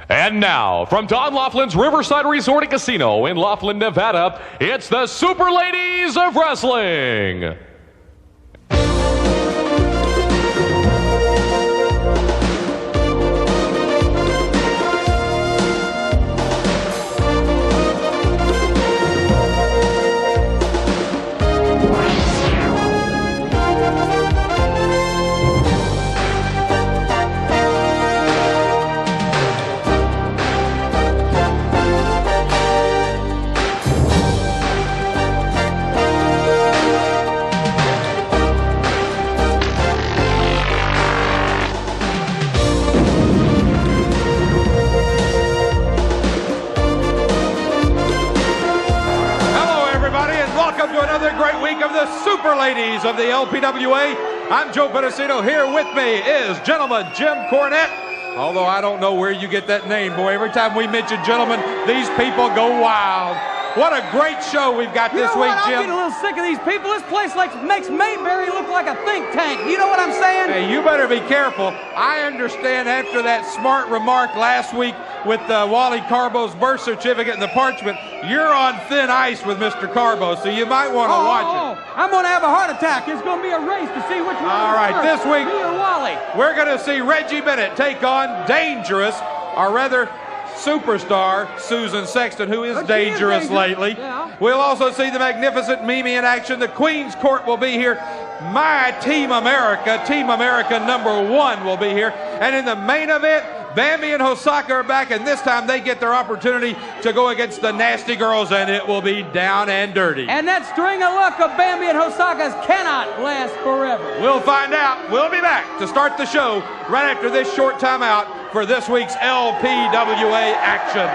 And now, from Don Laughlin's Riverside Resort and Casino in Laughlin, Nevada, it's the Super Ladies of Wrestling. Super Ladies of the LPWA. I'm Joe Pedicino. Here with me is gentleman Jim Cornette. Although I don't know where you get that name, boy. Every time we mention gentlemen, these people go wild. What a great show we've got this week, Jim. I'm getting a little sick of these people. This place makes Mayberry look like a think tank. You know what I'm saying? Hey, you better be careful. I understand after that smart remark last week with Wally Carbo's birth certificate and the parchment, you're on thin ice with Mr. Carbo, so you might want to watch it. I'm going to have a heart attack. It's going to be a race to see which one. All right, this week, me or Wally. We're going to see Reggie Bennett take on Dangerous, or rather, superstar Susan Sexton, who is dangerous lately. Yeah. We'll also see the magnificent Mimi in action. The Queen's Court will be here. My Team America #1 will be here. And in the main event, Bambi and Hosaka are back, and this time they get their opportunity to go against the Nasty Girls, and it will be down and dirty. And that string of luck of Bambi and Hosaka's cannot last forever. We'll find out. We'll be back to start the show right after this short timeout for this week's LPWA action.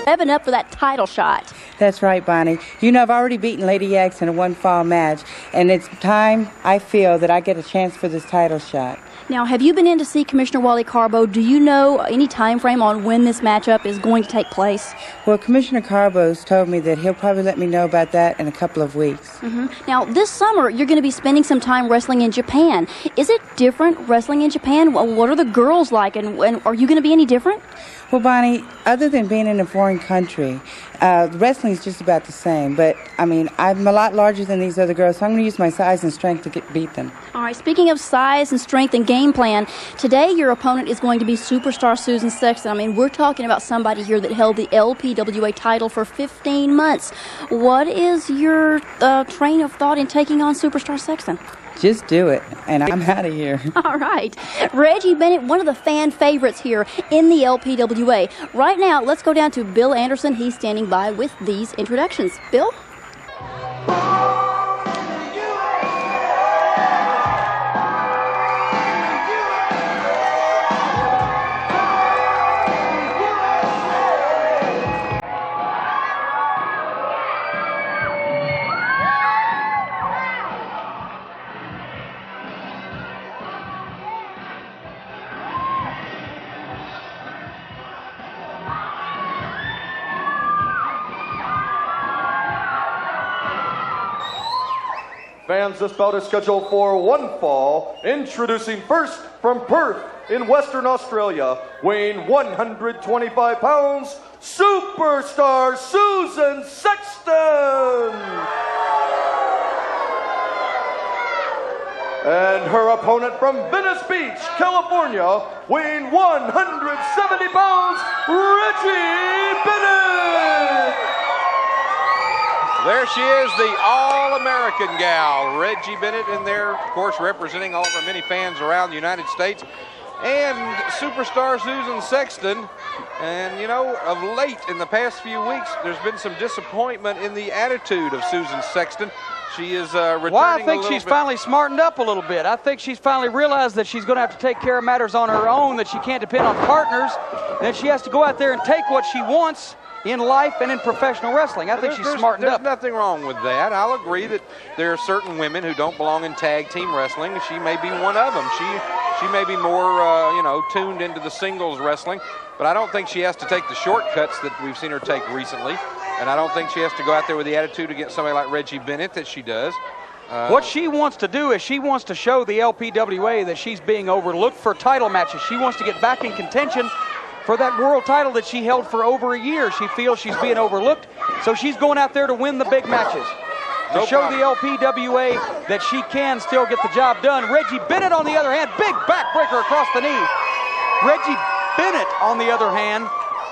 Revving up for that title shot. That's right, Bonnie. You know, I've already beaten Lady X in a one-fall match, and it's time, I feel, that I get a chance for this title shot. Now, have you been in to see Commissioner Wally Carbo? Do you know any time frame on when this matchup is going to take place? Well, Commissioner Carbo's told me that he'll probably let me know about that in a couple of weeks. Now, this summer, you're going to be spending some time wrestling in Japan. Is it different wrestling in Japan? What are the girls like, and are you going to be any different? Well, Bonnie, other than being in a foreign country, wrestling is just about the same. But, I mean, I'm a lot larger than these other girls, so I'm going to use my size and strength to beat them. All right, speaking of size and strength and game plan, today your opponent is going to be superstar Susan Sexton. I mean, we're talking about somebody here that held the LPWA title for 15 months. What is your train of thought in taking on superstar Sexton? Just do it, and I'm out of here. All right. Reggie Bennett, one of the fan favorites here in the LPWA. Right now, let's go down to Bill Anderson. He's standing by with these introductions. Bill? Fans, this bout is scheduled for one fall. Introducing first from Perth in Western Australia, weighing 125 pounds, superstar Susan Sexton. And her opponent from Venice Beach, California, weighing 170 pounds, Reggie Bennett. There she is, the All-American gal, Reggie Bennett, in there, of course, representing all of our many fans around the United States. And superstar Susan Sexton. And, you know, of late, in the past few weeks, there's been some disappointment in the attitude of Susan Sexton. She is returning Well, I think she's finally smartened up a little bit. I think she's finally realized that she's going to have to take care of matters on her own, that she can't depend on partners, that she has to go out there and take what she wants in life and in professional wrestling. I think she's smartened up. There's nothing wrong with that. I'll agree that there are certain women who don't belong in tag team wrestling. She may be one of them. She may be more, you know, tuned into the singles wrestling, but I don't think she has to take the shortcuts that we've seen her take recently. and I don't think she has to go out there with the attitude against somebody like Reggie Bennett that she does. What she wants to do is she wants to show the LPWA that she's being overlooked for title matches. She wants to get back in contention for that world title that she held for over a year. She feels she's being overlooked, so she's going out there to win the big matches. To show the LPWA that she can still get the job done. Reggie Bennett, on the other hand, big backbreaker across the knee. Reggie Bennett, on the other hand,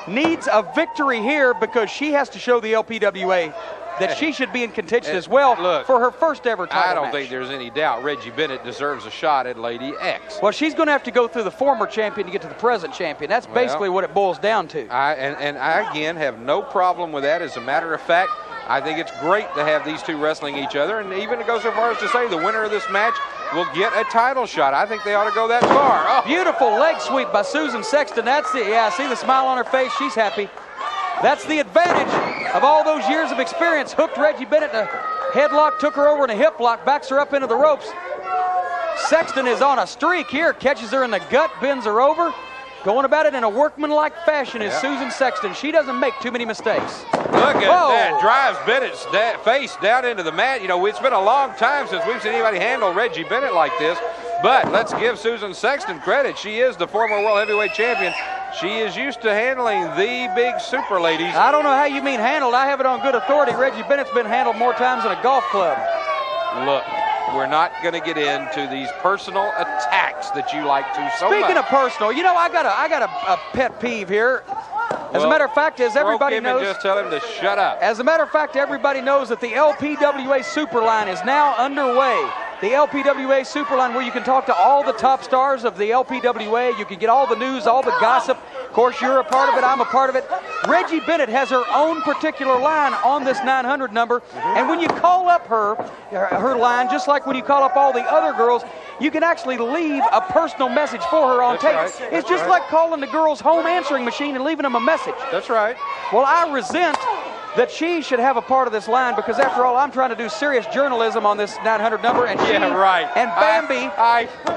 needs a victory here because she has to show the LPWA that she should be in contention as well for her first ever title match. I don't think there's any doubt Reggie Bennett deserves a shot at Lady X. Well, she's going to have to go through the former champion to get to the present champion. That's basically what it boils down to. I again, have no problem with that. As a matter of fact, I think it's great to have these two wrestling each other, and even to go so far as to say the winner of this match will get a title shot. I think they ought to go that far. Oh. Beautiful leg sweep by Susan Sexton. That's it. Yeah, see the smile on her face. She's happy. That's the advantage of all those years of experience. Hooked Reggie Bennett in a headlock, took her over in a hip lock, backs her up into the ropes. Sexton is on a streak here, catches her in the gut, bends her over. Going about it in a workmanlike fashion is Susan Sexton. She doesn't make too many mistakes. Look at that. Drives Bennett's face down into the mat. You know, it's been a long time since we've seen anybody handle Reggie Bennett like this. But let's give Susan Sexton credit. She is the former World Heavyweight Champion. She is used to handling the big super ladies. I don't know how you mean handled. I have it on good authority. Reggie Bennett's been handled more times than a golf club. Look, we're not going to get into these personal attacks that you like to so much. Speaking of personal, you know, I got a pet peeve here. As a matter of fact, as everybody knows, just tell him to shut up. As a matter of fact, everybody knows that the LPWA Superline is now underway. The LPWA Superline, where you can talk to all the top stars of the LPWA. You can get all the news, all the gossip. Of course, you're a part of it. I'm a part of it. Reggie Bennett has her own particular line on this 900 number. And when you call up her line, just like when you call up all the other girls, you can actually leave a personal message for her on tape. Right. It's just like calling the girls' home answering machine and leaving them a message. That's right. Well, I resent that she should have a part of this line because, after all, I'm trying to do serious journalism on this 900 number, and she and Bambi,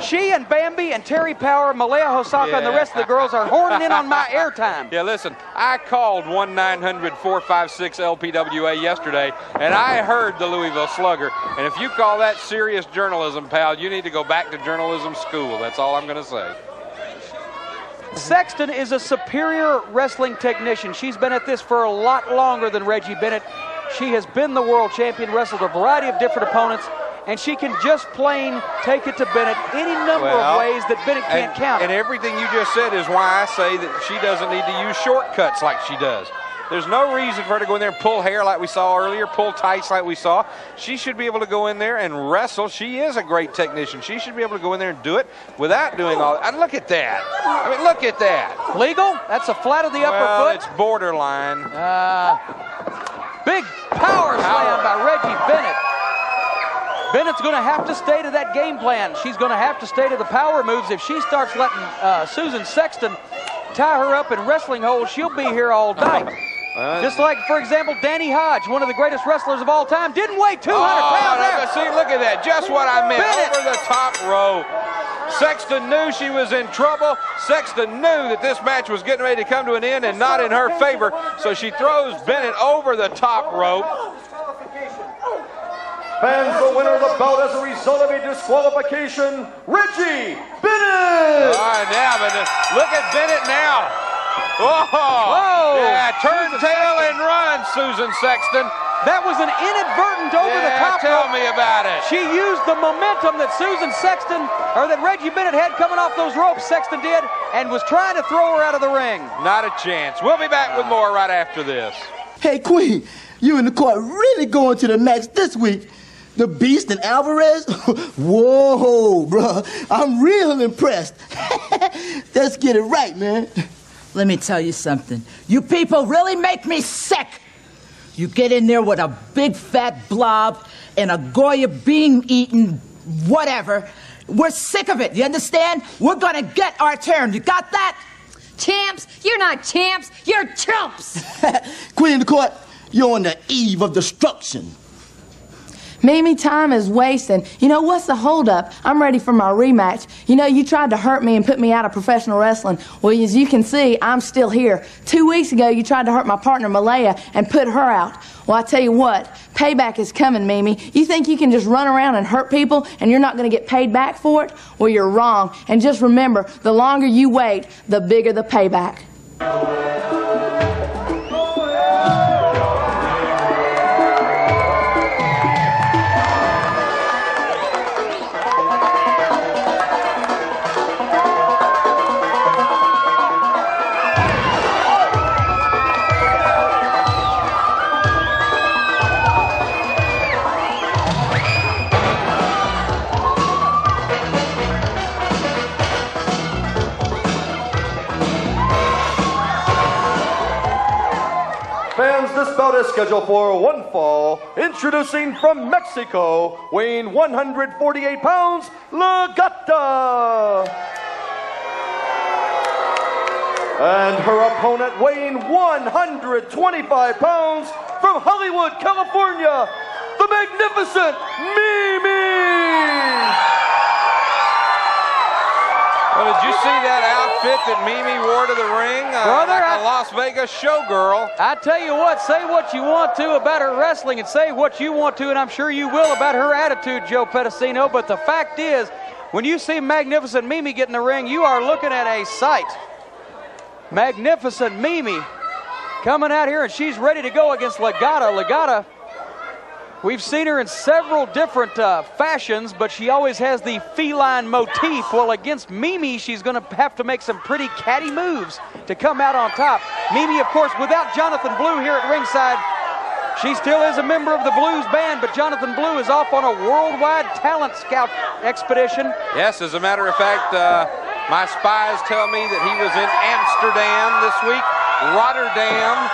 she and Bambi and Terry Power, Malaya Hosaka, and the rest of the girls are horning in on my airtime. Yeah, listen, I called 1-900-456-LPWA yesterday, and I heard the Louisville Slugger. And if you call that serious journalism, pal, you need to go back to journalism school. That's all I'm going to say. Sexton is a superior wrestling technician. She's been at this for a lot longer than Reggie Bennett. She has been the world champion, wrestled a variety of different opponents, and she can just plain take it to Bennett any number of ways that Bennett can't count. And everything you just said is why I say that she doesn't need to use shortcuts like she does. There's no reason for her to go in there and pull hair like we saw earlier, pull tights like we saw. She should be able to go in there and wrestle. She is a great technician. She should be able to go in there and do it without doing all that. Look at that. I mean, look at that. Legal? That's a flat of the upper foot. It's borderline. Big power slam by Reggie Bennett. Bennett's going to have to stay to that game plan. She's going to have to stay to the power moves. If she starts letting Susan Sexton tie her up in wrestling holds, she'll be here all night. Just like, for example, Danny Hodge, one of the greatest wrestlers of all time, didn't weigh 200 pounds there. See, look at that. Just what I meant. Bennett. Over the top row. Sexton knew she was in trouble. Sexton knew that this match was getting ready to come to an end and not in her favor. So she throws Bennett over the top rope. Fans, the winner of the bout as a result of a disqualification, Reggie Bennett. All right, now, but look at Bennett now. Whoa! Yeah, turn tail and run, Susan Sexton. That was an inadvertent over the top rope. Tell me about it. She used the momentum that that Reggie Bennett had coming off those ropes, Sexton did, and was trying to throw her out of the ring. Not a chance. We'll be back with more right after this. Hey, Queen, you and the court really going to the match this week. The Beast and Alvarez? Whoa, bro. I'm real impressed. Let's get it right, man. Let me tell you something. You people really make me sick. You get in there with a big fat blob and a Goya bean eating whatever. We're sick of it, you understand? We're gonna get our turn. You got that? Champs? You're not champs. You're chumps. Queen of the court, you're on the eve of destruction. Mimi, time is wasting. You know, what's the holdup? I'm ready for my rematch. You know, you tried to hurt me and put me out of professional wrestling. Well, as you can see, I'm still here. 2 weeks ago, you tried to hurt my partner, Malaya, and put her out. Well, I tell you what, payback is coming, Mimi. You think you can just run around and hurt people and you're not going to get paid back for it? Well, you're wrong. And just remember, the longer you wait, the bigger the payback. This bout is scheduled for one fall. Introducing from Mexico, weighing 148 pounds, Legata. And her opponent, weighing 125 pounds, from Hollywood, California, the magnificent Mimi. Well, did you see that outfit that Mimi wore to the ring? Brother, like a Las Vegas showgirl. I tell you what, say what you want to about her wrestling and say what you want to, and I'm sure you will, about her attitude, Joe Pedicino, but the fact is, when you see magnificent Mimi get in the ring, you are looking at a sight. Magnificent Mimi coming out here, and she's ready to go against Legata. Legata, we've seen her in several different fashions, but she always has the feline motif. Well, against Mimi, she's going to have to make some pretty catty moves to come out on top. Mimi, of course, without Jonathan Blue here at ringside, she still is a member of the Blues band, but Jonathan Blue is off on a worldwide talent scout expedition. Yes, as a matter of fact, my spies tell me that he was in Amsterdam this week, Rotterdam.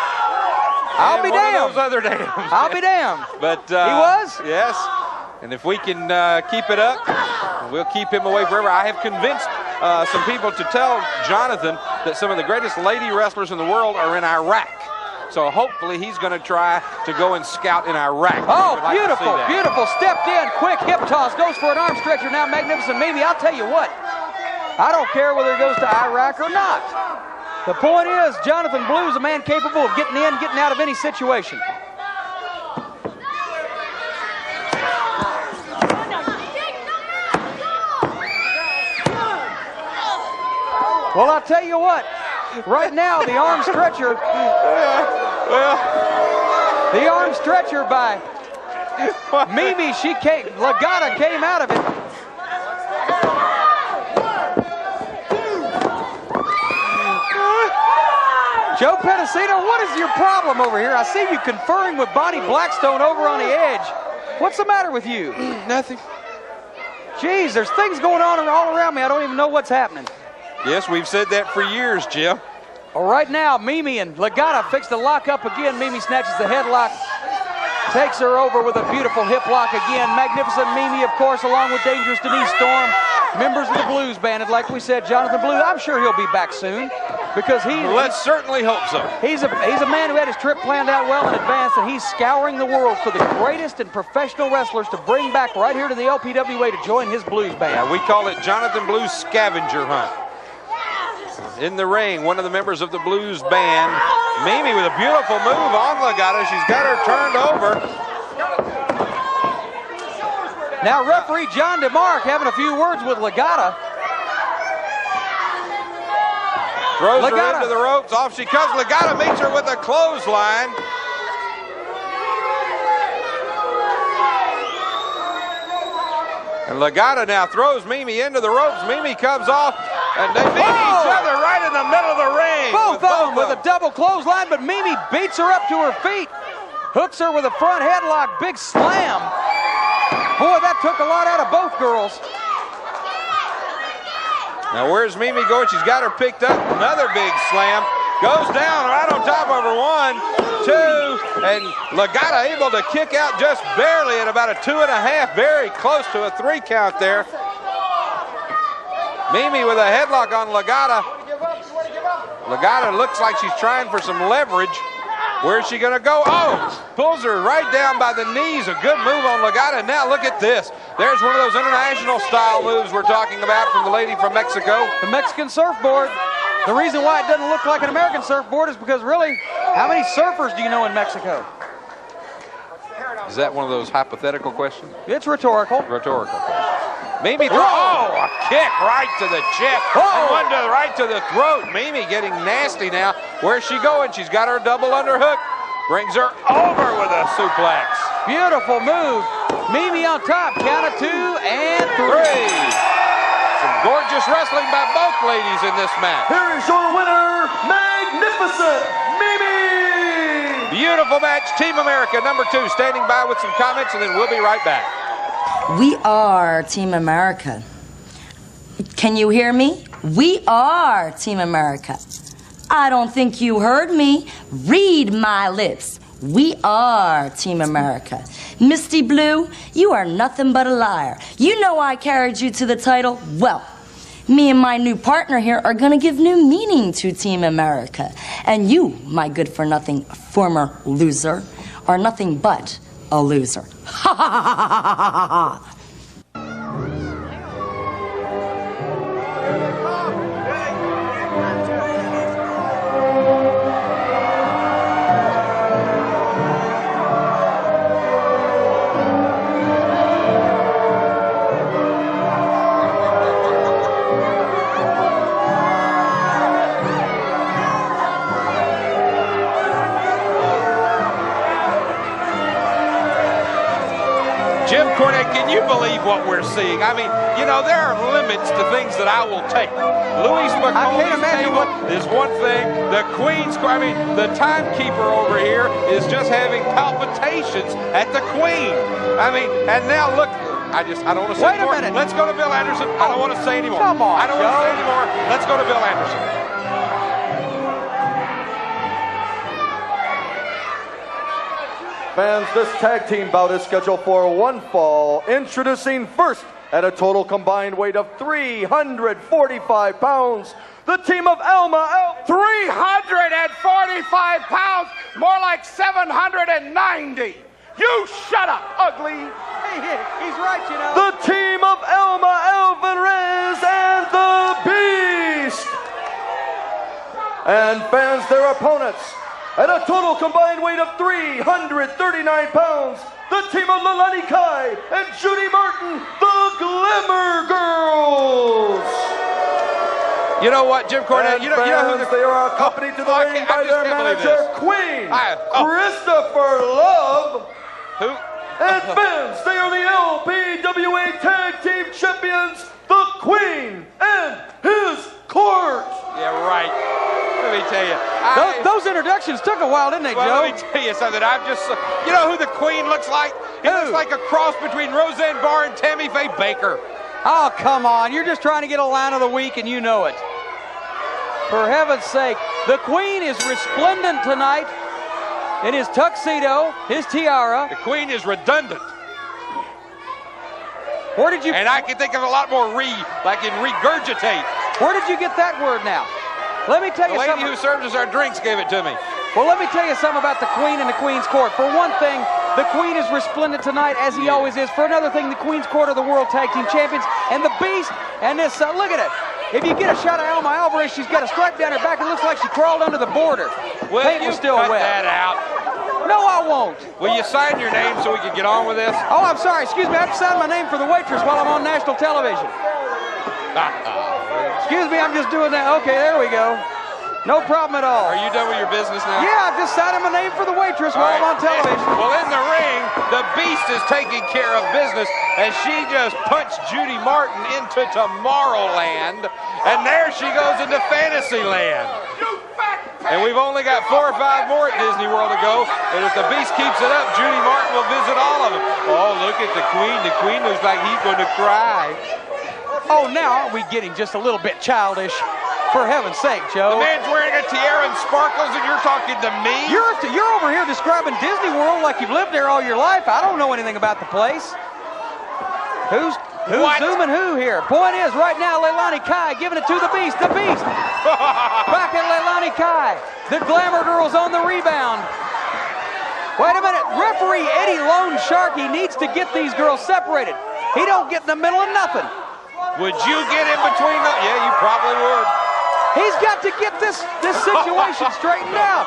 I'll be damned. Those other dams. I'll be damned. But he was? Yes. And if we can keep it up, we'll keep him away forever. I have convinced some people to tell Jonathan that some of the greatest lady wrestlers in the world are in Iraq. So hopefully he's going to try to go and scout in Iraq. Oh, beautiful, beautiful. Stepped in, quick hip toss, goes for an arm stretcher now, magnificent Mimi. I'll tell you what, I don't care whether he goes to Iraq or not. The point is, Jonathan Blue is a man capable of getting in, getting out of any situation. Well, I'll tell you what, right now, the arm stretcher, the arm stretcher by Mimi, Legata came out of it. Joe Pedicino, what is your problem over here? I see you conferring with Bonnie Blackstone over on the edge. What's the matter with you? Nothing. Jeez, there's things going on all around me. I don't even know what's happening. Yes, we've said that for years, Jim. Well, right now, Mimi and Legata fix to lock up again. Mimi snatches the headlock, takes her over with a beautiful hip lock again. Magnificent Mimi, of course, along with Dangerous Denise Storm, members of the Blues band. And like we said, Jonathan Blue, I'm sure he'll be back soon. Because let's certainly hope so. He's a man who had his trip planned out well in advance, and he's scouring the world for the greatest and professional wrestlers to bring back right here to the LPWA to join his Blues band. Yeah, we call it Jonathan Blue's scavenger hunt. In the ring, one of the members of the Blues band, Mimi with a beautiful move on Legata. She's got her turned over. Now referee John DeMarc having a few words with Legata. Throws her into the ropes. Off she comes. Legata meets her with a clothesline. And Legata now throws Mimi into the ropes. Mimi comes off, and they meet each other right in the middle of the ring. Both of them with a double clothesline, but Mimi beats her up to her feet. Hooks her with a front headlock. Big slam. Boy, that took a lot out of both girls. Now where's Mimi going? She's got her picked up. Another big slam. Goes down right on top of her. 1, 2, and Legata able to kick out just barely at about a 2.5. Very close to a 3 count there. Mimi with a headlock on Legata. Legata looks like she's trying for some leverage. Where's she going to go? Oh, pulls her right down by the knees. A good move on Legata. Now look at this. There's one of those international style moves we're talking about from the lady from Mexico. The Mexican surfboard. The reason why it doesn't look like an American surfboard is because really, how many surfers do you know in Mexico? Is that one of those hypothetical questions? It's rhetorical. Rhetorical question. Mimi, a kick right to the chest. And one right to the throat. Mimi getting nasty now. Where's she going? She's got her double underhook. Brings her over with a suplex. Beautiful move. Mimi on top. Count of 2 and 3. Some gorgeous wrestling by both ladies in this match. Here is your winner, Magnificent Mimi! Beautiful match. Team America, number 2, standing by with some comments, and then we'll be right back. We are Team America. Can you hear me? We are Team America. I don't think you heard me. Read my lips. We are Team America. Misty Blue, you are nothing but a liar. You know I carried you to the title. Well, me and my new partner here are going to give new meaning to Team America. And you, my good-for-nothing former loser, are nothing but a loser. Ha ha ha ha ha ha ha. Jim Cornette, can you believe what we're seeing? I mean, you know, there are limits to things that I will take. Louise McCollum's table is one thing. The Queen's, I mean, the timekeeper over here is just having palpitations at the Queen. I mean, and now look, I don't want to say anymore. Wait a minute. Let's go to Bill Anderson. I don't want to say anymore. Come on, I don't want to say anymore. Let's go to Bill Anderson. Fans, this tag team bout is scheduled for one fall. Introducing first, at a total combined weight of 345 pounds, the team of Elma. 345 pounds, more like 790. You shut up, ugly. Hey, he's right, you know. The team of Elma Alvarez and the Beast. And fans, their opponents, at a total combined weight of 339 pounds, the team of Leilani Kai and Judy Martin, the Glamour Girls. You know what, Jim Cornette? You know who they are accompanied to the ring by their manager, Queen Christopher Love. Who? And fans, they are the LPWA Tag Team Champions, the Queen and his Court. Yeah, right. Let me tell you. Those introductions took a while, didn't they, Joe? Let me tell you something. You know who the Queen looks like? He looks like a cross between Roseanne Barr and Tammy Faye Baker. Oh, come on. You're just trying to get a line of the week, and you know it. For heaven's sake, the Queen is resplendent tonight in his tuxedo, his tiara. The Queen is redundant. Where did you... And I can think of a lot more like in regurgitate. Where did you get that word now? Let me tell you something. The lady who served us our drinks gave it to me. Well, let me tell you something about the Queen and the Queen's Court. For one thing, the Queen is resplendent tonight, as he always is. For another thing, the Queen's Court are the World Tag Team Champions. And the Beast, and this, look at it. If you get a shot of Elma Alvarez, she's got a stripe down her back. It looks like she crawled under the border. Well, Paint was still cut wet. that out. No, I won't. Will you sign your name so we can get on with this? Oh, I'm sorry. Excuse me. I have to sign my name for the waitress while I'm on national television. Excuse me. I'm just doing that. Okay, there we go. No problem at all. Are you done with your business now? Yeah, I've just signed my name for the waitress while I'm on television. Well, in the ring, the Beast is taking care of business, and she just punched Judy Martin into Tomorrowland, and there she goes into Fantasyland. And we've only got 4 or 5 more at Disney World to go, and if the Beast keeps it up, Judy Martin will visit all of them. Oh, look at the Queen. The Queen looks like he's going to cry. Oh, now aren't we getting just a little bit childish? For heaven's sake, Joe. The man's wearing a tiara and sparkles, and you're talking to me? You're over here describing Disney World like you've lived there all your life. I don't know anything about the place. Who's zooming who here? Point is, right now, Leilani Kai giving it to the Beast. The Beast. Back at Leilani Kai. The Glamour Girls on the rebound. Wait a minute. Referee Eddie Lone Sharkey needs to get these girls separated. He don't get in the middle of nothing. Would you get in between them? Yeah, you probably would. He's got to get this situation straightened out.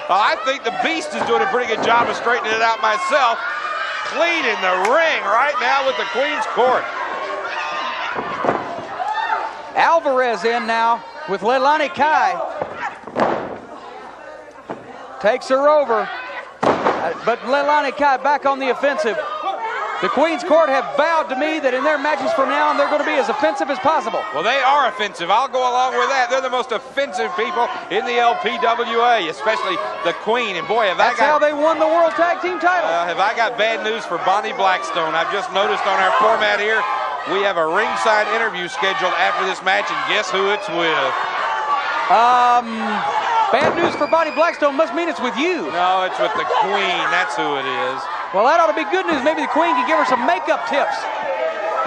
I think the Beast is doing a pretty good job of straightening it out myself. Clean in the ring right now with the Queen's Court. Alvarez in now with Leilani Kai. Takes her over. But Leilani Kai back on the offensive. The Queen's Court have vowed to me that in their matches from now on, they're going to be as offensive as possible. Well, they are offensive. I'll go along with that. They're the most offensive people in the LPWA, especially the Queen. And boy, That's how they won the World Tag Team title. Have I got bad news for Bonnie Blackstone? I've just noticed on our format here, we have a ringside interview scheduled after this match, and guess who it's with? Bad news for Bonnie Blackstone must mean it's with you. No, it's with the Queen. That's who it is. Well, that ought to be good news. Maybe the Queen can give her some makeup tips.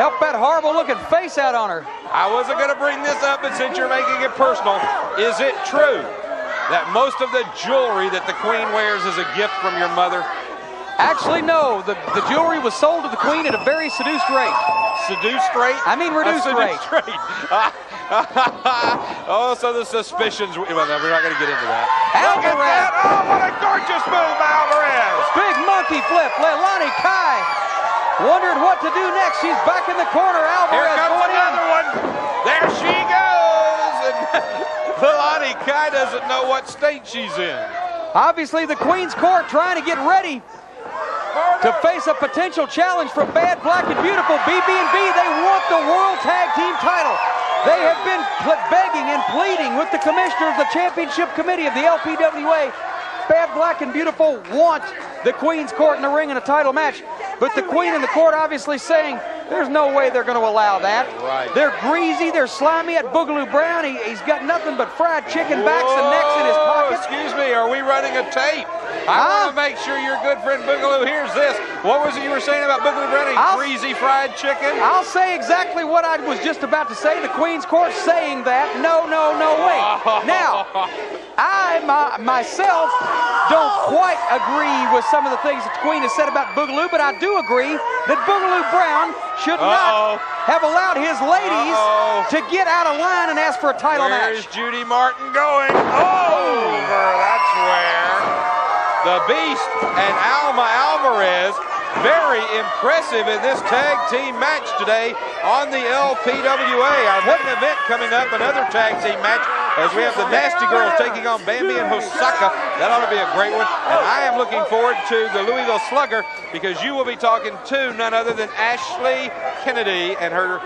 Help that horrible-looking face out on her. I wasn't going to bring this up, but since you're making it personal, is it true that most of the jewelry that the Queen wears is a gift from your mother? Actually, no. The jewelry was sold to the Queen at a very seduced rate. Seduced rate? I mean reduced rate. Oh, so the suspicions. Well, no, we're not going to get into that. Alvarez. Look at that. Oh, what a gorgeous move by Alvarez. Big monkey flip. Leilani Kai wondered what to do next. She's back in the corner. Alvarez Here comes another one. There she goes. And Leilani Kai doesn't know what state she's in. Obviously, the Queen's Court trying to get ready to face a potential challenge from Bad, Black, and Beautiful. BB&B, they want the World Tag Team title. They have been begging and pleading with the commissioner of the championship committee of the LPWA. Bad, Black, and Beautiful want the Queen's Court in the ring in a title match. But the Queen and the Court obviously saying there's no way they're going to allow that. Right. They're greasy, they're slimy at Boogaloo Brown. He's got nothing but fried chicken backs and necks in his pocket. Excuse me, are we running a tape? I want to make sure your good friend Boogaloo hears this. What was it you were saying about Boogaloo Brown? Greasy fried chicken? I'll say exactly what I was just about to say. The Queen's Court saying that. No way. Now, I myself don't quite agree with some of the things that the Queen has said about Boogaloo, but I do agree that Boogaloo Brown should not have allowed his ladies to get out of line and ask for a title match. Where's Judy Martin going? Over. That's where. The Beast and Alma Alvarez, very impressive in this tag team match today on the LPWA. Our main event coming up, another tag team match, as we have the Nasty Girls taking on Bambi and Hosaka. That ought to be a great one. And I am looking forward to the Louisville Slugger, because you will be talking to none other than Ashley Kennedy and her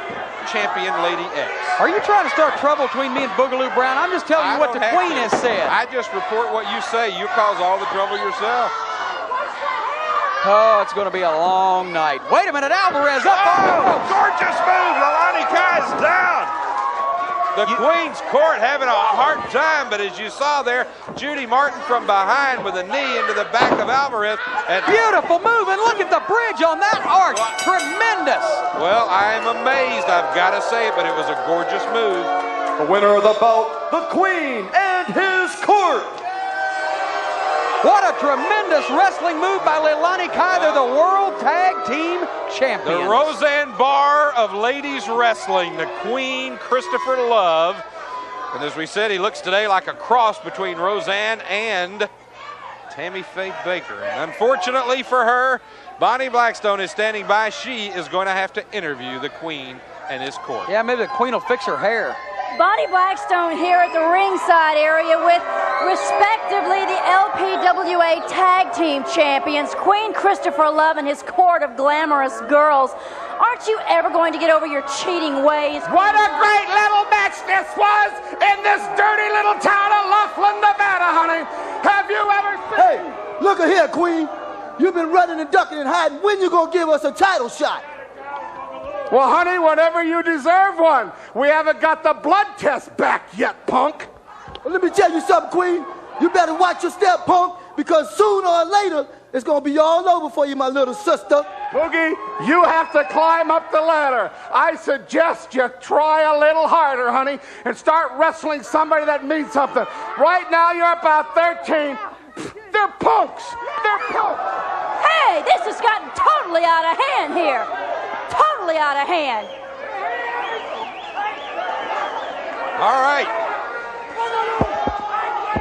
champion, Lady X. Are you trying to start trouble between me and Boogaloo Brown? I'm just telling you what the Queen has said. I just report what you say. You cause all the trouble yourself. Oh, it's going to be a long night. Wait a minute, Alvarez up. Oh, gorgeous move. Leilani Kai's down. The Queen's Court having a hard time, but as you saw there, Judy Martin from behind with a knee into the back of Alvarez. And beautiful move, and look at the bridge on that arch. Tremendous. Well, I am amazed, I've got to say it, but it was a gorgeous move. The winner of the bout, the Queen and his Court. What a tremendous wrestling move by Leilani Kai. They're the World Tag Team Champions. The Roseanne Barr of ladies wrestling, the Queen, Christopher Love. And as we said, he looks today like a cross between Roseanne and Tammy Faye Baker. And unfortunately for her, Bonnie Blackstone is standing by. She is going to have to interview the Queen and his Court. Yeah, maybe the Queen will fix her hair. Bonnie Blackstone here at the ringside area with, respectively, the LPWA Tag Team Champions, Queen Christopher Love and his Court of Glamorous Girls. Aren't you ever going to get over your cheating ways? What a great little match this was in this dirty little town of Laughlin, Nevada, honey. Have you ever seen... Hey, look at here, Queen. You've been running and ducking and hiding. When you gonna give us a title shot? Well, honey, whenever you deserve one. We haven't got the blood test back yet, punk. Well, let me tell you something, Queen. You better watch your step, punk, because sooner or later, it's going to be all over for you, my little sister. Boogie, you have to climb up the ladder. I suggest you try a little harder, honey, and start wrestling somebody that means something. Right now, you're about 13. They're punks. They're punks. has gotten totally out of hand here. Totally out of hand. All right.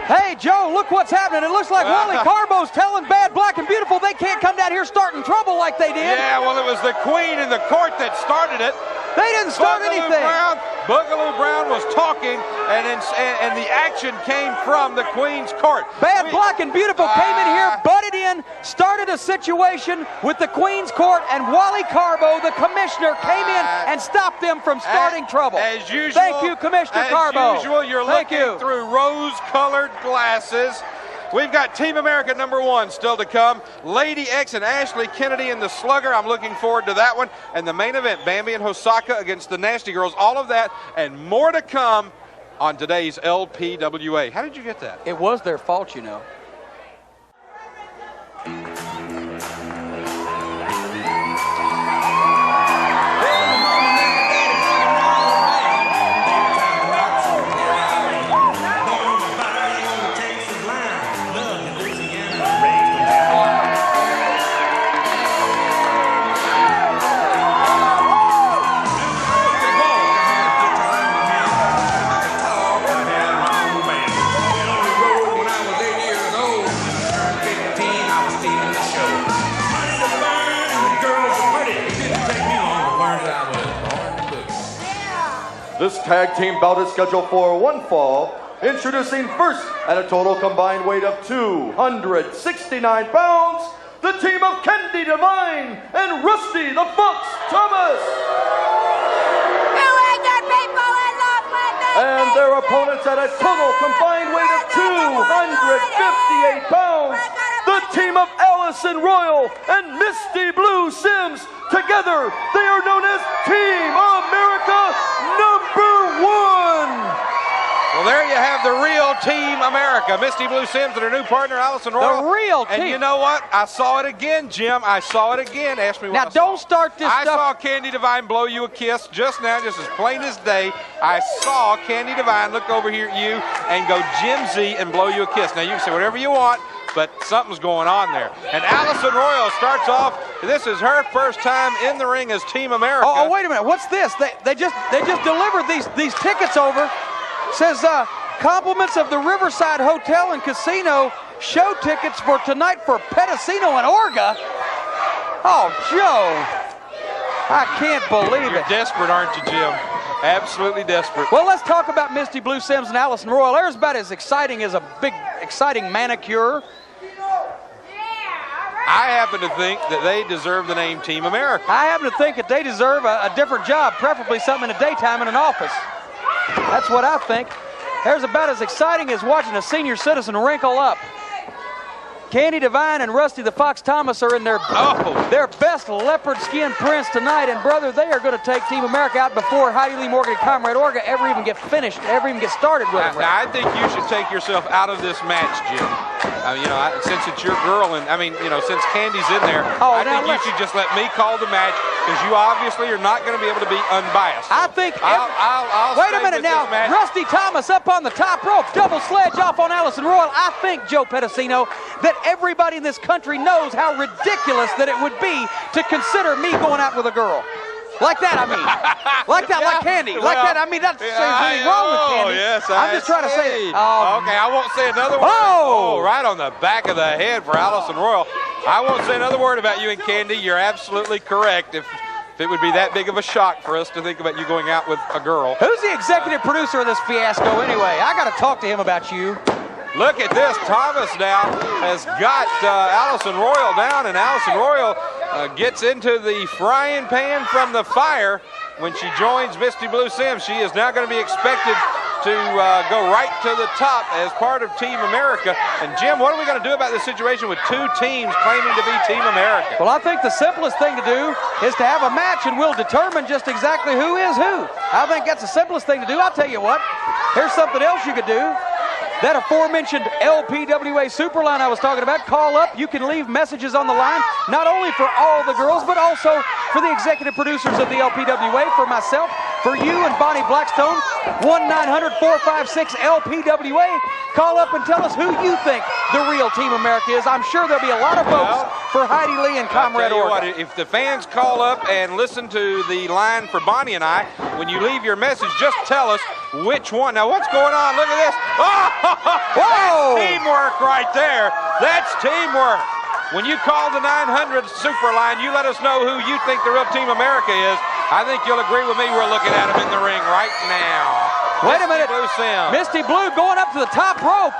Hey, Joe, look what's happening. It looks like Wally Carbo's telling Bad Black and Beautiful they can't come down here starting trouble like they did. Yeah, well, it was the Queen in the court that started it. They didn't start anything. Boogaloo Brown was talking, and the action came from the Queen's court. Bad Black and Beautiful came in here, butted in, started a situation with the Queen's court, and Wally Carbo, the commissioner, came in and stopped them from starting trouble. As usual. Thank you, Commissioner Carbo. As usual, you're looking through rose-colored glasses. We've got Team America #1 still to come. Lady X and Ashley Kennedy in the Slugger. I'm looking forward to that one. And the main event, Bambi and Hosaka against the Nasty Girls. All of that and more to come on today's LPWA. How did you get that? It was their fault, you know. This tag team bout is scheduled for one fall. Introducing first at a total combined weight of 269 pounds, the team of Candy Divine and Rusty the Fox Thomas. And their opponents at a total combined weight of 258 pounds, the team of Allison Royal and Misty Blue Sims. Together, they are known as Team America #1. Well, there you have the real Team America. Misty Blue Sims and her new partner, Allison Royal. The real team. And you know what? I saw it again, Jim. I saw it again. Ask me what now, I saw. don't start this I stuff. saw Candy Divine blow you a kiss just now, just as plain as day. I saw Candy Divine look over here at you and go Jim Z and blow you a kiss. Now, you can say whatever you want, but something's going on there. And Allison Royal starts off. This is her first time in the ring as Team America. Oh, wait a minute. What's this? They just delivered these tickets over. Says compliments of the Riverside Hotel and Casino. Show tickets for tonight for Pedicino and Orga. Oh, Joe. I can't believe You're it. desperate, aren't you, Jim? Absolutely desperate. Well, let's talk about Misty Blue Sims and Allison Royal. They're about as exciting as a big, exciting manicure. I happen to think that they deserve the name Team America. I happen to think that they deserve a different job, preferably something in the daytime in an office. That's what I think. There's about as exciting as watching a senior citizen wrinkle up. Candy Divine and Rusty the Fox Thomas are in their best leopard skin prints tonight, and brother, they are going to take Team America out before Heidi Lee Morgan and Comrade Orga ever even get finished, ever even get started with them. Now, I think you should take yourself out of this match, Jim. Since it's your girl, and since Candy's in there, I think you should just let me call the match, because you obviously are not going to be able to be unbiased. I think. I'll wait a minute now. Rusty Thomas up on the top rope, double sledge off on Allison Royal. I think, Joe Pedicino, that everybody in this country knows how ridiculous that it would be to consider me going out with a girl. Like that, I mean. Like that, like Candy. Like that, I mean, that's anything wrong with Candy. Yes, I'm just trying to say it. Okay, I won't say another word. Oh! Right on the back of the head for Allison Royal. I won't say another word about you and Candy. You're absolutely correct. If it would be that big of a shock for us to think about you going out with a girl. Who's the executive producer of this fiasco anyway? I got to talk to him about you. Look at this. Thomas now has got Allison Royal down, and Allison Royal gets into the frying pan from the fire when she joins Misty Blue Sims. She is now going to be expected to go right to the top as part of Team America. And Jim, what are we going to do about this situation with two teams claiming to be Team America? Well, I think the simplest thing to do is to have a match, and we'll determine just exactly who is who. I think that's the simplest thing to do. I'll tell you what, here's something else you could do. That aforementioned LPWA Superline I was talking about, call up. You can leave messages on the line, not only for all the girls, but also for the executive producers of the LPWA, for myself, for you and Bonnie Blackstone. 1-900-456-LPWA. Call up and tell us who you think the real Team America is. I'm sure there'll be a lot of votes for Heidi Lee and Comrade Orca. If the fans call up and listen to the line for Bonnie and I, when you leave your message, just tell us which one. Now, what's going on? Look at this. Oh, that's teamwork right there. That's teamwork. When you call the 900 Super line, you let us know who you think the real Team America is. I think you'll agree with me. We're looking at him in the ring right now. Wait a minute. Misty Blue going up to the top rope.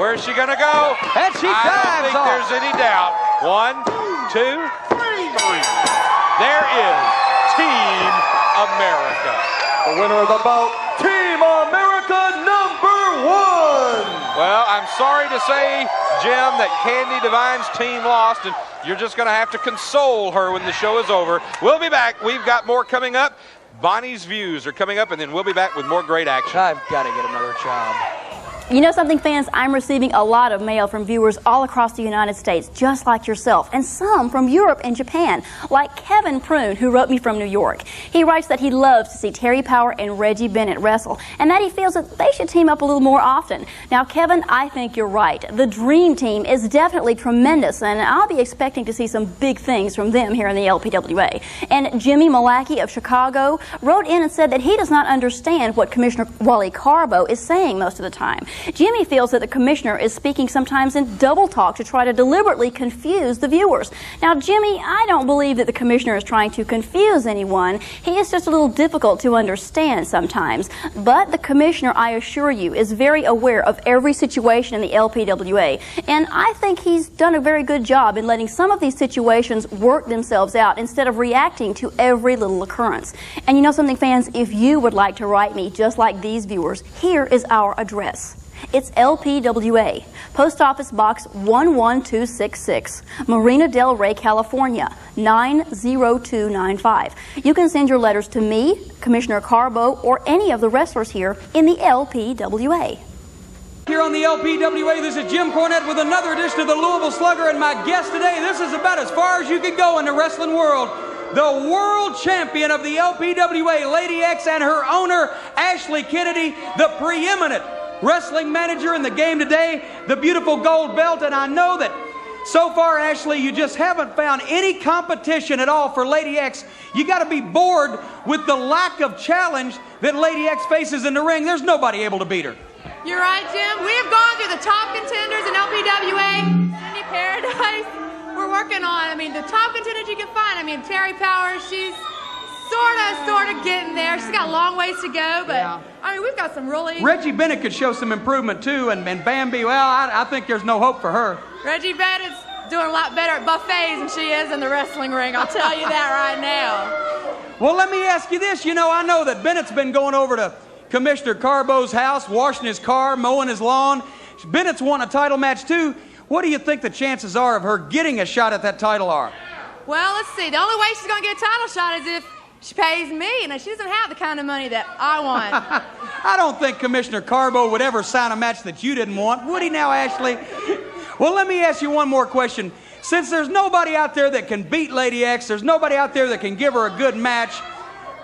Where's she going to go? And she dives off. I don't think there's any doubt. 1, 2, 3. There is Team America. The winner of the bout, Team America #1. Well, I'm sorry to say, Jim, that Candy Divine's team lost, and you're just going to have to console her when the show is over. We'll be back. We've got more coming up. Bonnie's views are coming up, and then we'll be back with more great action. I've got to get another job. You know something, fans? I'm receiving a lot of mail from viewers all across the United States, just like yourself, and some from Europe and Japan, like Kevin Prune, who wrote me from New York. He writes that he loves to see Terry Power and Reggie Bennett wrestle, and that he feels that they should team up a little more often. Now, Kevin, I think you're right. The Dream Team is definitely tremendous, and I'll be expecting to see some big things from them here in the LPWA. And Jimmy Malachy of Chicago wrote in and said that he does not understand what Commissioner Wally Carbo is saying most of the time. Jimmy feels that the commissioner is speaking sometimes in double talk to try to deliberately confuse the viewers. Now, Jimmy, I don't believe that the commissioner is trying to confuse anyone. He is just a little difficult to understand sometimes. But the commissioner, I assure you, is very aware of every situation in the LPWA. And I think he's done a very good job in letting some of these situations work themselves out instead of reacting to every little occurrence. And you know something, fans? If you would like to write me just like these viewers, here is our address. It's LPWA, Post Office Box 11266, Marina Del Rey, California, 90295. You can send your letters to me, Commissioner Carbo, or any of the wrestlers here in the LPWA. Here on the LPWA, this is Jim Cornette with another edition of the Louisville Slugger, and my guest today, this is about as far as you can go in the wrestling world. The world champion of the LPWA, Lady X, and her owner, Ashley Kennedy, the preeminent wrestling manager in the game today, the beautiful gold belt. And I know that so far, Ashley, you just haven't found any competition at all for Lady X. You got to be bored with the lack of challenge that Lady X faces in the ring. There's nobody able to beat her. You're right, Jim. We have gone through the top contenders in LPWA, Cindy Paradise. We're working on, the top contenders you can find. Terry Power, she's sort of getting there. She's got a long ways to go, but we've got some really... Reggie Bennett could show some improvement too, and Bambi, well, I think there's no hope for her. Reggie Bennett's doing a lot better at buffets than she is in the wrestling ring, I'll tell you that right now. Well, let me ask you this. I know that Bennett's been going over to Commissioner Carbo's house, washing his car, mowing his lawn. Bennett's won a title match too. What do you think the chances are of her getting a shot at that title are? Well, let's see. The only way she's going to get a title shot is if she pays me, and she doesn't have the kind of money that I want. I don't think Commissioner Carbo would ever sign a match that you didn't want. Would he now, Ashley? Well, let me ask you one more question. Since there's nobody out there that can beat Lady X, there's nobody out there that can give her a good match,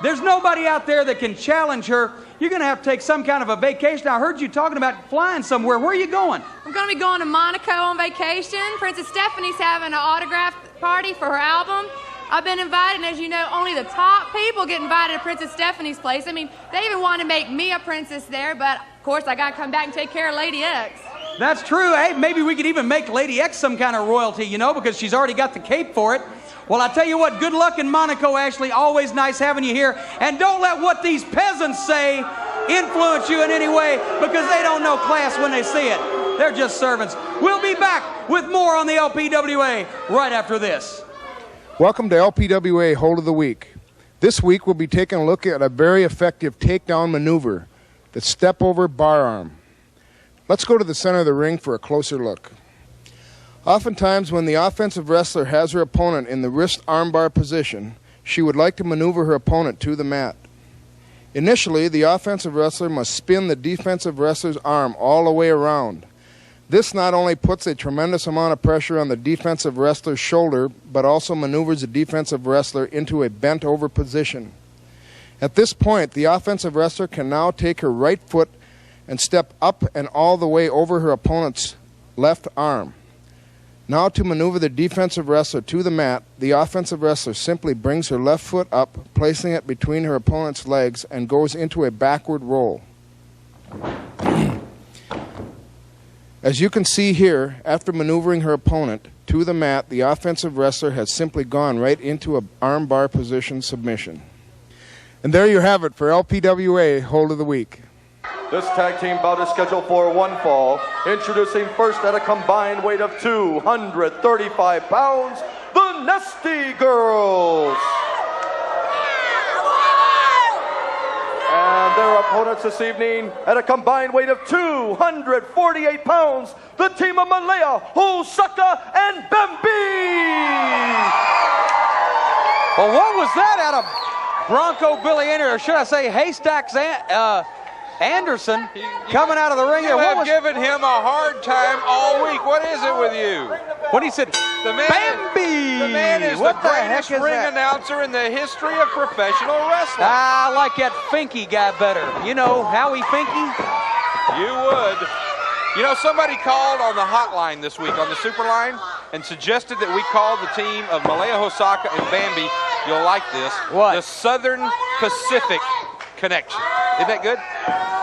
there's nobody out there that can challenge her, you're going to have to take some kind of a vacation. I heard you talking about flying somewhere. Where are you going? I'm going to be going to Monaco on vacation. Princess Stephanie's having an autograph party for her album. I've been invited, and as you know, only the top people get invited to Princess Stephanie's place. They even want to make me a princess there, but of course I got to come back and take care of Lady X. That's true. Hey, maybe we could even make Lady X some kind of royalty, because she's already got the cape for it. Well, I tell you what, good luck in Monaco, Ashley. Always nice having you here. And don't let what these peasants say influence you in any way, because they don't know class when they see it. They're just servants. We'll be back with more on the LPWA right after this. Welcome to LPWA Hold of the Week. This week we'll be taking a look at a very effective takedown maneuver, the step-over bar arm. Let's go to the center of the ring for a closer look. Oftentimes when the offensive wrestler has her opponent in the wrist armbar position, she would like to maneuver her opponent to the mat. Initially, the offensive wrestler must spin the defensive wrestler's arm all the way around. This not only puts a tremendous amount of pressure on the defensive wrestler's shoulder, but also maneuvers the defensive wrestler into a bent-over position. At this point, the offensive wrestler can now take her right foot and step up and all the way over her opponent's left arm. Now to maneuver the defensive wrestler to the mat, the offensive wrestler simply brings her left foot up, placing it between her opponent's legs, and goes into a backward roll. As you can see here, after maneuvering her opponent to the mat, the offensive wrestler has simply gone right into a armbar position submission. And there you have it for LPWA Hold of the Week. This tag team bout is scheduled for one fall. Introducing first at a combined weight of 235 pounds, the Nasty Girls. And their opponents this evening at a combined weight of 248 pounds, the team of Malaya, Hosaka, and Bambi. Well, what was that out of Bronco Billy Anderson, or should I say Haystacks Anderson, coming out of the ring? You have given him a hard time all week. What is it with you? When he said, Bambi! The man is What the the heck greatest is ring that? announcer in the history of professional wrestling. I like that Finky guy better. You know, Howie Finky? You would. You know, somebody called on the hotline this week, on the super line, and suggested that we call the team of Malaya Hosaka and Bambi, you'll like this, what? The Southern Pacific Connection. Isn't that good?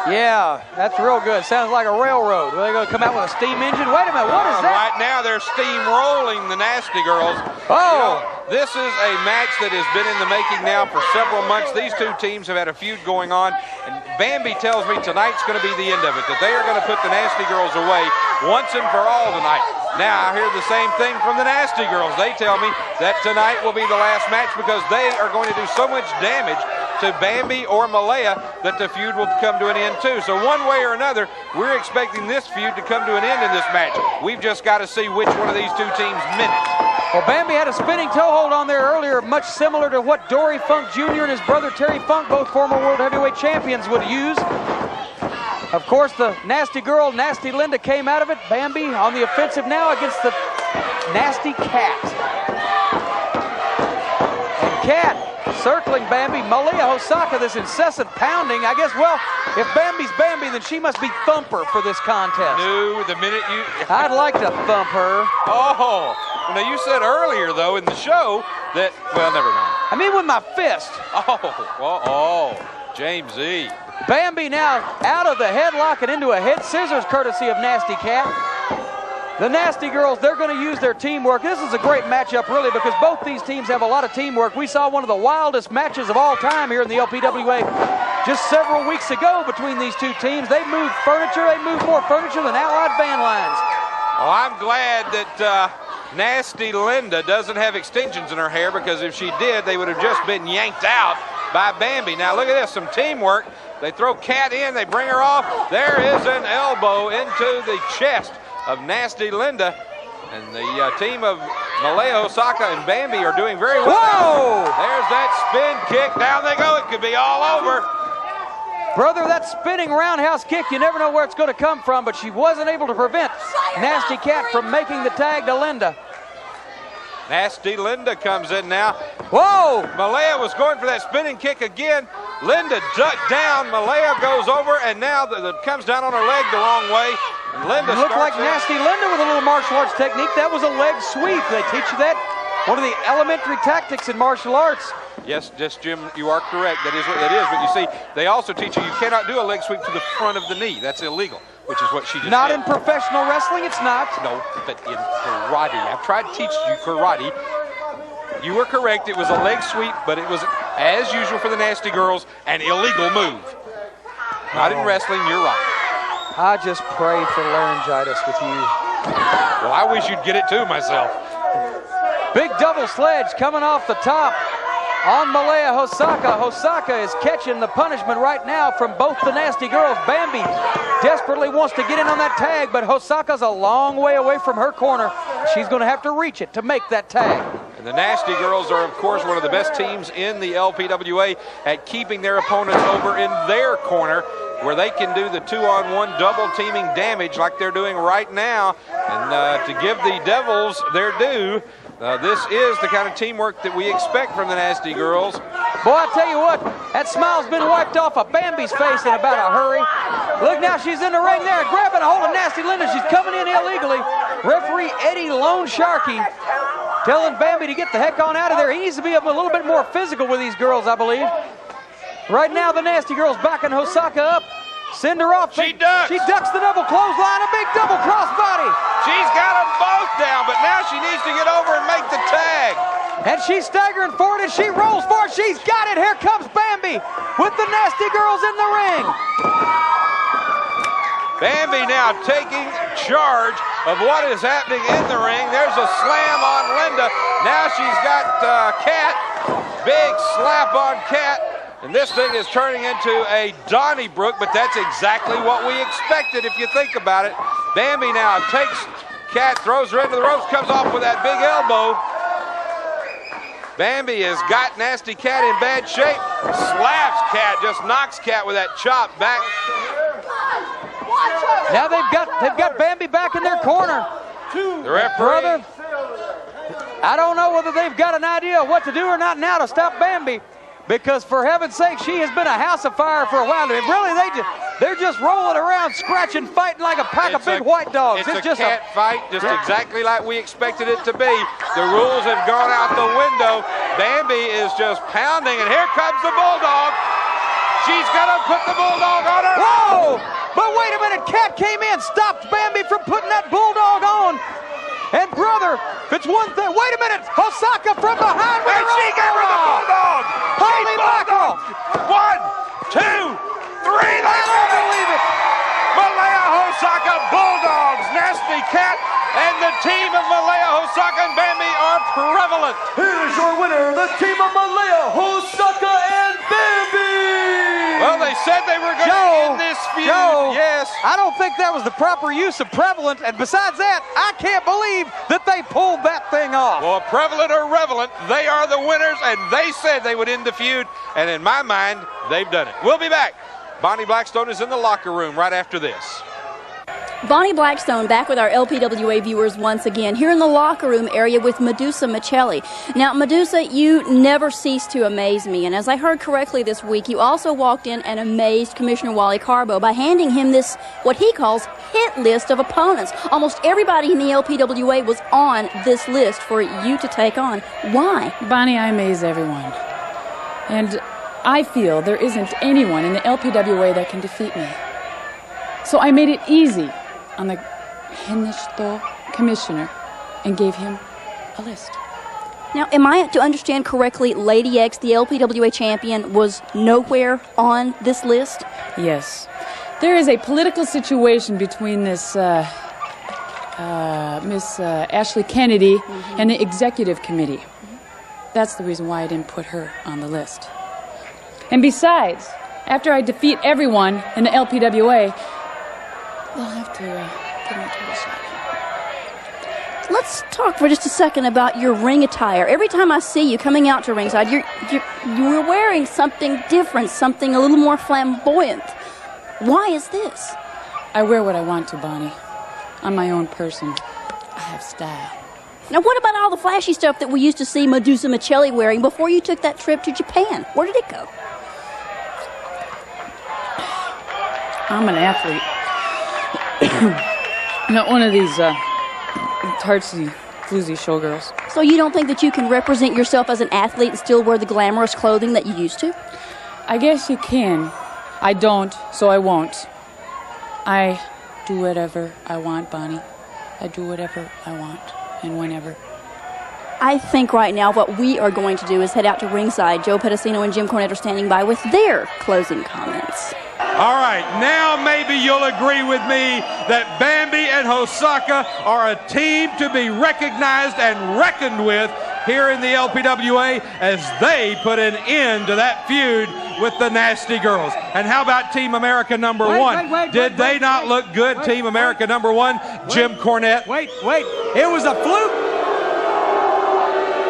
Yeah, that's real good. Sounds like a railroad. Are they going to come out with a steam engine? Wait a minute, what is that? Right now they're steamrolling the Nasty Girls. Oh! You know, this is a match that has been in the making now for several months. These two teams have had a feud going on, and Bambi tells me tonight's going to be the end of it, that they are going to put the Nasty Girls away once and for all tonight. Now I hear the same thing from the Nasty Girls. They tell me that tonight will be the last match because they are going to do so much damage to Bambi or Malaya that the feud will come to an end too. So one way or another, we're expecting this feud to come to an end in this match. We've just got to see which one of these two teams minutes. Well, Bambi had a spinning toe hold on there earlier, much similar to what Dory Funk Jr. and his brother Terry Funk, both former World Heavyweight Champions, would use. Of course, the Nasty Girl, Nasty Linda, came out of it. Bambi on the offensive now against the Nasty Cat. And Cat circling Bambi. Malaya Hosaka, this incessant pounding. I guess, well, if Bambi's Bambi, then she must be Thumper for this contest. No, the minute you... I'd like to thump her. Oh, well, now you said earlier, though, in the show that... Well, never mind. I mean with my fist. James E. Bambi now out of the headlock and into a head scissors courtesy of Nasty Cat. The Nasty Girls, they're going to use their teamwork. This is a great matchup, really, because both these teams have a lot of teamwork. We saw one of the wildest matches of all time here in the LPWA just several weeks ago between these two teams. They moved furniture. They moved more furniture than Allied van lines. Well, I'm glad that Nasty Linda doesn't have extensions in her hair, because if she did, they would have just been yanked out by Bambi. Now, look at this, some teamwork. They throw Cat in, they bring her off. There is an elbow into the chest of Nasty Linda, and the team of Malaya Hosaka and Bambi are doing very well. Whoa! There's that spin kick. Down they go. It could be all over. Brother, that spinning roundhouse kick, you never know where it's going to come from, but she wasn't able to prevent Nasty Cat from making the tag to Linda. Nasty Linda comes in now. Whoa! Malaya was going for that spinning kick again. Linda ducked down. Malaya goes over, and now comes down on her leg the wrong way. Linda looked like in. Nasty Linda with a little martial arts technique. That was a leg sweep. They teach you that. One of the elementary tactics in martial arts. Yes, Jim, you are correct. That is what it is. But you see, they also teach you cannot do a leg sweep to the front of the knee. That's illegal, which is what she just Not did. in professional wrestling, it's not. No, but in karate. I've tried to teach you karate. You were correct. It was a leg sweep, but it was, as usual for the Nasty Girls, an illegal move. Not in wrestling, you're right. I just pray for laryngitis with you. Well, I wish you'd get it too myself. Big double sledge coming off the top on Malaya Hosaka. Hosaka is catching the punishment right now from both the Nasty Girls. Bambi desperately wants to get in on that tag, but Hosaka's a long way away from her corner. She's going to have to reach it to make that tag. And the Nasty Girls are, of course, one of the best teams in the LPWA at keeping their opponents over in their corner, where they can do the 2-on-1 double teaming damage like they're doing right now. And to give the Devils their due, this is the kind of teamwork that we expect from the Nasty Girls. Boy, I tell you what, that smile's been wiped off of Bambi's face in about a hurry. Look now, she's in the ring there, grabbing a hold of Nasty Linda. She's coming in illegally. Referee Eddie Lone Sharkey telling Bambi to get the heck on out of there. He needs to be a little bit more physical with these girls, I believe. Right now, the Nasty Girl's backing Hosaka up. Send her off. She ducks. She ducks the double clothesline, a big double crossbody. She's got them both down, but now she needs to get over and make the tag. And she's staggering forward, and she rolls forward. She's got it. Here comes Bambi with the Nasty Girls in the ring. Bambi now taking charge of what is happening in the ring. There's a slam on Linda. Now she's got Kat. Big slap on Kat. And this thing is turning into a Donnybrook, but that's exactly what we expected if you think about it. Bambi now takes Kat, throws her into the ropes, comes off with that big elbow. Bambi has got Nasty Kat in bad shape. Slaps Kat, just knocks Kat with that chop back. Now they've got Bambi back in their corner. The referee. I don't know whether they've got an idea of what to do or not now to stop Bambi. Because for heaven's sake, she has been a house of fire for a while. And really, they're just rolling around, scratching, fighting like a pack of big white dogs. It's just a cat fight, just exactly like we expected it to be. The rules have gone out the window. Bambi is just pounding, and here comes the Bulldog. She's gonna put the Bulldog on her. Whoa! But wait a minute, Kat came in, stopped Bambi from putting that Bulldog on. And brother, if it's one thing, wait a minute, Hosaka from behind with and she gave her the Bulldog. Holy mackerel! 1, 2, 3, I don't believe it. Malaya Hosaka Bulldogs, Nasty Kat, and the team of Malaya Hosaka and Bambi are prevalent. Here's your winner, the team of Malaya Hosaka and Bambi. Well, they said they were going to end this feud. Joe, yes. I don't think that was the proper use of prevalent, and besides that, I can't believe that they pulled that thing off. Well, prevalent or relevant, they are the winners, and they said they would end the feud, and in my mind, they've done it. We'll be back. Bonnie Blackstone is in the locker room right after this. Bonnie Blackstone back with our LPWA viewers once again here in the locker room area with Medusa Michelli. Now, Medusa, you never cease to amaze me, and as I heard correctly this week, you also walked in and amazed Commissioner Wally Carbo by handing him this, what he calls, hit list of opponents. Almost everybody in the LPWA was on this list for you to take on. Why? Bonnie, I amaze everyone. And I feel there isn't anyone in the LPWA that can defeat me. So I made it easy on the Hennisto commissioner and gave him a list. Now, am I to understand correctly, Lady X, the LPWA champion, was nowhere on this list? Yes. There is a political situation between this Miss Ashley Kennedy and the executive committee. That's the reason why I didn't put her on the list. And besides, after I defeat everyone in the LPWA, they'll have to give me a title shot. Let's talk for just a second about your ring attire. Every time I see you coming out to ringside, you're wearing something different, something a little more flamboyant. Why is this? I wear what I want to, Bonnie. I'm my own person. I have style. Now, what about all the flashy stuff that we used to see Medusa Michelli wearing before you took that trip to Japan? Where did it go? I'm an athlete. Not one of these tartsy, floozy showgirls. So you don't think that you can represent yourself as an athlete and still wear the glamorous clothing that you used to? I guess you can. I don't, so I won't. I do whatever I want, Bonnie. I do whatever I want and whenever. I think right now what we are going to do is head out to ringside. Joe Pedicino and Jim Cornette are standing by with their closing comments. All right, now maybe you'll agree with me that Bambi and Hosaka are a team to be recognized and reckoned with here in the LPWA as they put an end to that feud with the Nasty Girls. And how about Team America number one? Did they not look good, Team America number one? Jim Cornette. Wait. It was a fluke.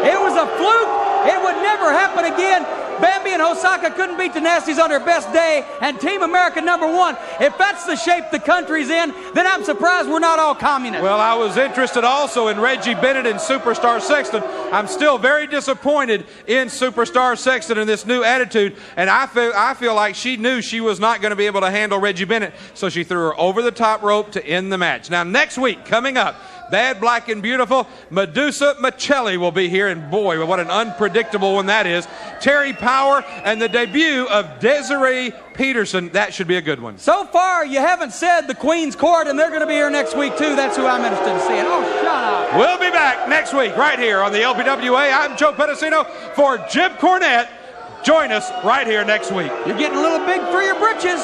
It was a fluke. It would never happen again. Bambi and Hosaka couldn't beat the Nasties on their best day, and Team America #1. If that's the shape the country's in, then I'm surprised we're not all communists. Well, I was interested also in Reggie Bennett and Superstar Sexton. I'm still very disappointed in Superstar Sexton and this new attitude, and I feel like she knew she was not going to be able to handle Reggie Bennett, so she threw her over the top rope to end the match. Now, next week, coming up, Bad, Black, and Beautiful, Medusa Michelli will be here, and boy, what an unpredictable one that is. Terry Power and the debut of Desiree Peterson. That should be a good one. So far, you haven't said the Queen's Court, and they're going to be here next week, too. That's who I'm interested in seeing. Oh, shut up. We'll be back next week right here on the LPWA. I'm Joe Pedicino for Jim Cornette. Join us right here next week. You're getting a little big for your britches.